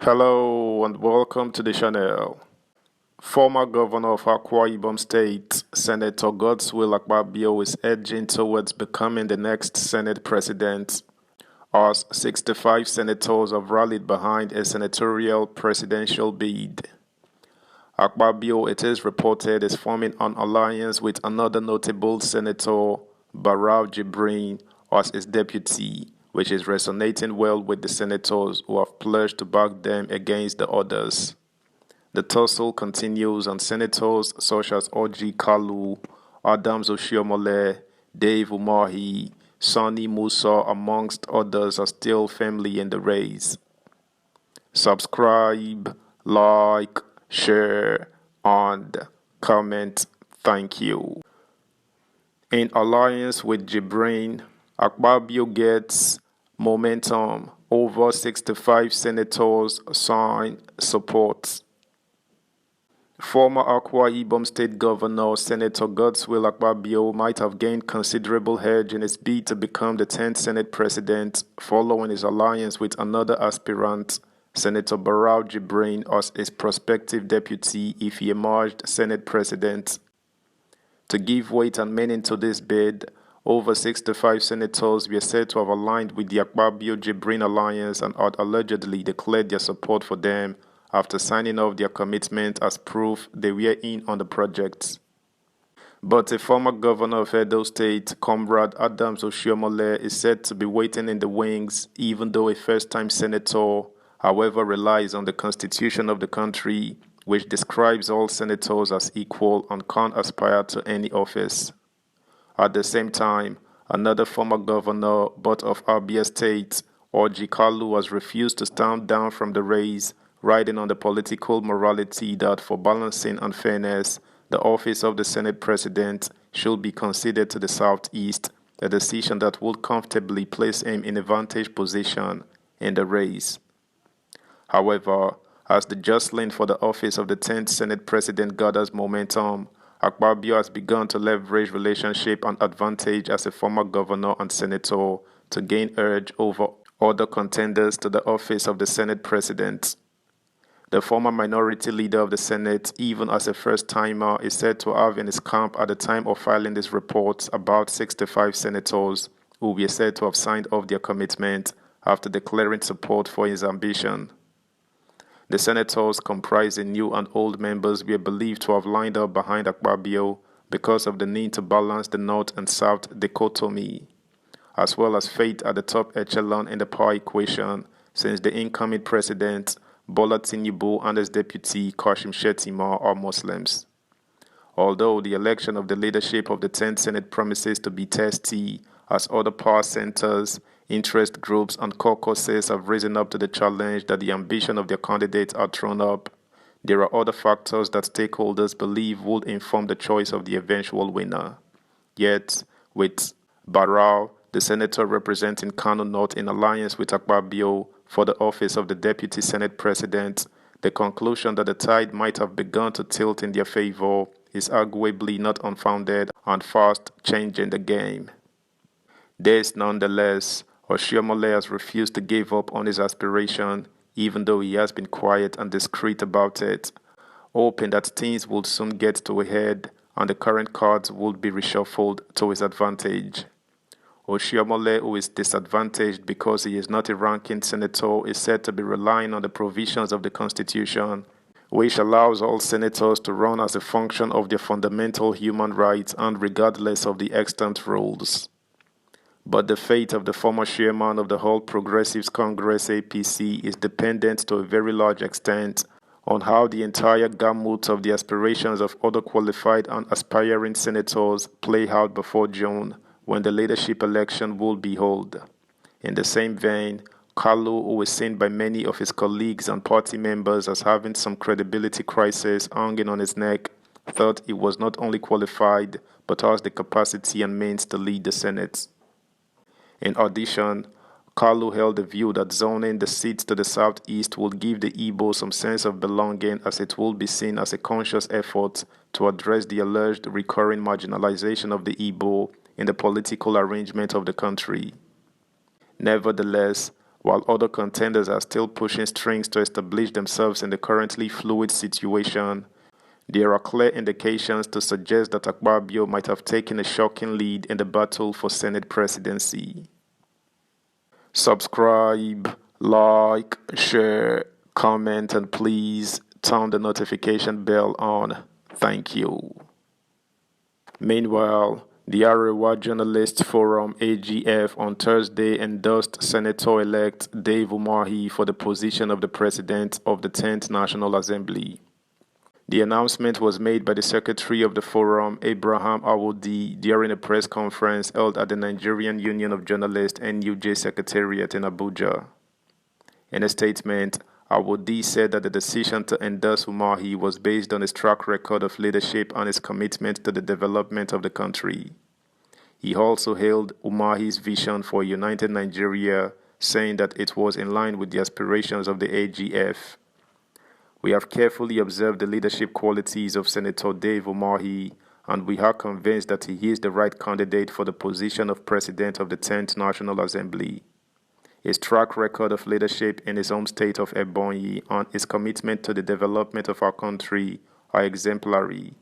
Hello and welcome to the channel. Former Governor of Akwa State, Senator Godswill Akpabio is edging towards becoming the next Senate President, as 65 senators have rallied behind a senatorial presidential bid. Akpabio, it is reported, is forming an alliance with another notable senator, Barau as his deputy, which is resonating well with the senators who have pledged to back them against the others. The tussle continues, and senators such as Kalu Oshiomhole, Dave Umahi, Sonny Musa, amongst others, are still firmly in the race. Subscribe, like, share, and comment. Thank you. In alliance with Jibrin, Akpabio gets momentum. Over 65 senators sign support. Former Akwa State Governor Senator Godswill Akpabio might have gained considerable edge in his bid to become the 10th Senate President following his alliance with another aspirant, Senator Barau as his prospective deputy if he emerged Senate President. To give weight and meaning to this bid, over 65 senators were said to have aligned with the Akpabio-Jibrin alliance and had allegedly declared their support for them after signing off their commitment as proof they were in on the project. But a former governor of Edo State, Comrade Oshiomhole, is said to be waiting in the wings, even though a first-time senator, however, relies on the constitution of the country, which describes all senators as equal and can't aspire to any office. At the same time, another former governor, but of Abia State, Kalu, has refused to stand down from the race, riding on the political morality that for balancing and fairness, the office of the Senate President should be conceded to the Southeast, a decision that would comfortably place him in a vantage position in the race. However, as the jostling for the office of the 10th Senate President gathers momentum, Akpabio has begun to leverage relationship and advantage as a former governor and senator to gain edge over other contenders to the office of the Senate President. The former minority leader of the Senate, even as a first-timer, is said to have in his camp at the time of filing this report about 65 senators who were said to have signed off their commitment after declaring support for his ambition. The senators, comprising new and old members, were believed to have lined up behind Akpabio because of the need to balance the North and South dichotomy, as well as faith at the top echelon in the power equation, since the incoming president, Bola Tinubu, and his deputy, Kashim Shettima, are Muslims. Although the election of the leadership of the 10th Senate promises to be testy, as other power centers, interest groups, and caucuses have risen up to the challenge that the ambition of their candidates are thrown up, there are other factors that stakeholders believe would inform the choice of the eventual winner. Yet, with Barau, the senator representing Kano North, in alliance with Akpabio for the office of the Deputy Senate President, the conclusion that the tide might have begun to tilt in their favor is arguably not unfounded and fast changing the game. This, nonetheless, Oshiomhole has refused to give up on his aspiration, even though he has been quiet and discreet about it, hoping that things would soon get to a head and the current cards would be reshuffled to his advantage. Oshiomhole, who is disadvantaged because he is not a ranking senator, is said to be relying on the provisions of the Constitution, which allows all senators to run as a function of their fundamental human rights and regardless of the extant rules. But the fate of the former chairman of the All Progressives Congress APC is dependent to a very large extent on how the entire gamut of the aspirations of other qualified and aspiring senators play out before June, when the leadership election will be held. In the same vein, Kalu, who is seen by many of his colleagues and party members as having some credibility crisis hanging on his neck, thought he was not only qualified but has the capacity and means to lead the Senate. In addition, Kalu held the view that zoning the seats to the southeast would give the Igbo some sense of belonging, as it will be seen as a conscious effort to address the alleged recurring marginalization of the Igbo in the political arrangement of the country. Nevertheless, while other contenders are still pushing strings to establish themselves in the currently fluid situation. There are clear indications to suggest that Akpabio might have taken a shocking lead in the battle for Senate presidency. Subscribe, like, share, comment, and please turn the notification bell on. Thank you. Meanwhile, the Arewa Journalists Forum AGF on Thursday endorsed Senator-elect Dave Umahi for the position of the President of the 10th National Assembly. The announcement was made by the Secretary of the Forum, Abraham Awodi, during a press conference held at the Nigerian Union of Journalists NUJ Secretariat in Abuja. In a statement, Awodi said that the decision to endorse Umahi was based on his track record of leadership and his commitment to the development of the country. He also hailed Umahi's vision for a united Nigeria, saying that it was in line with the aspirations of the AGF. We have carefully observed the leadership qualities of Senator Dave Umahi, and we are convinced that he is the right candidate for the position of President of the 10th National Assembly. His track record of leadership in his home state of Ebonyi and his commitment to the development of our country are exemplary.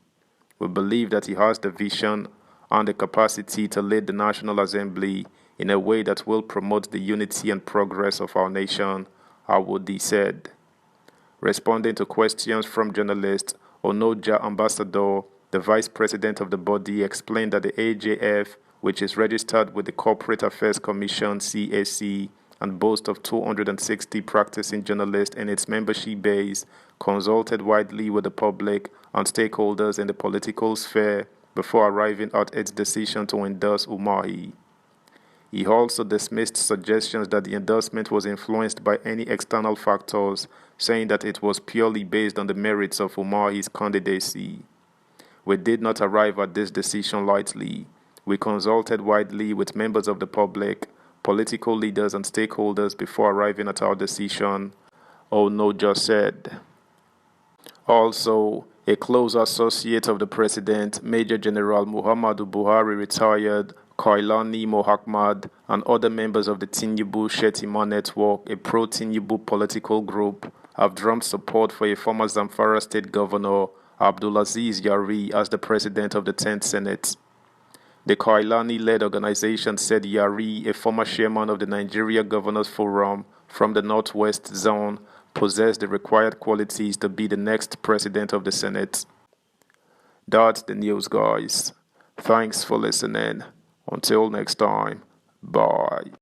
We believe that he has the vision and the capacity to lead the National Assembly in a way that will promote the unity and progress of our nation, Awodi said. Responding to questions from journalists, Onoja Ambassador, the vice president of the body, explained that the AJF, which is registered with the Corporate Affairs Commission (CAC) and boasts of 260 practicing journalists in its membership base, consulted widely with the public and stakeholders in the political sphere before arriving at its decision to endorse Umahi. He also dismissed suggestions that the endorsement was influenced by any external factors, saying that it was purely based on the merits of Umahi's candidacy. We did not arrive at this decision lightly. We consulted widely with members of the public, political leaders, and stakeholders before arriving at our decision, Onoja said. Also, a close associate of the president, Major General Muhammadu Buhari, retired, Kailani Mohammed, and other members of the Tinubu Shetima Network, a pro-Tinubu political group, have drummed support for a former Zamfara State Governor, Abdulaziz Yari, as the president of the 10th Senate. The Kailani-led organization said Yari, a former chairman of the Nigeria Governors Forum from the Northwest Zone, possessed the required qualities to be the next president of the Senate. That's the news, guys. Thanks for listening. Until next time, bye.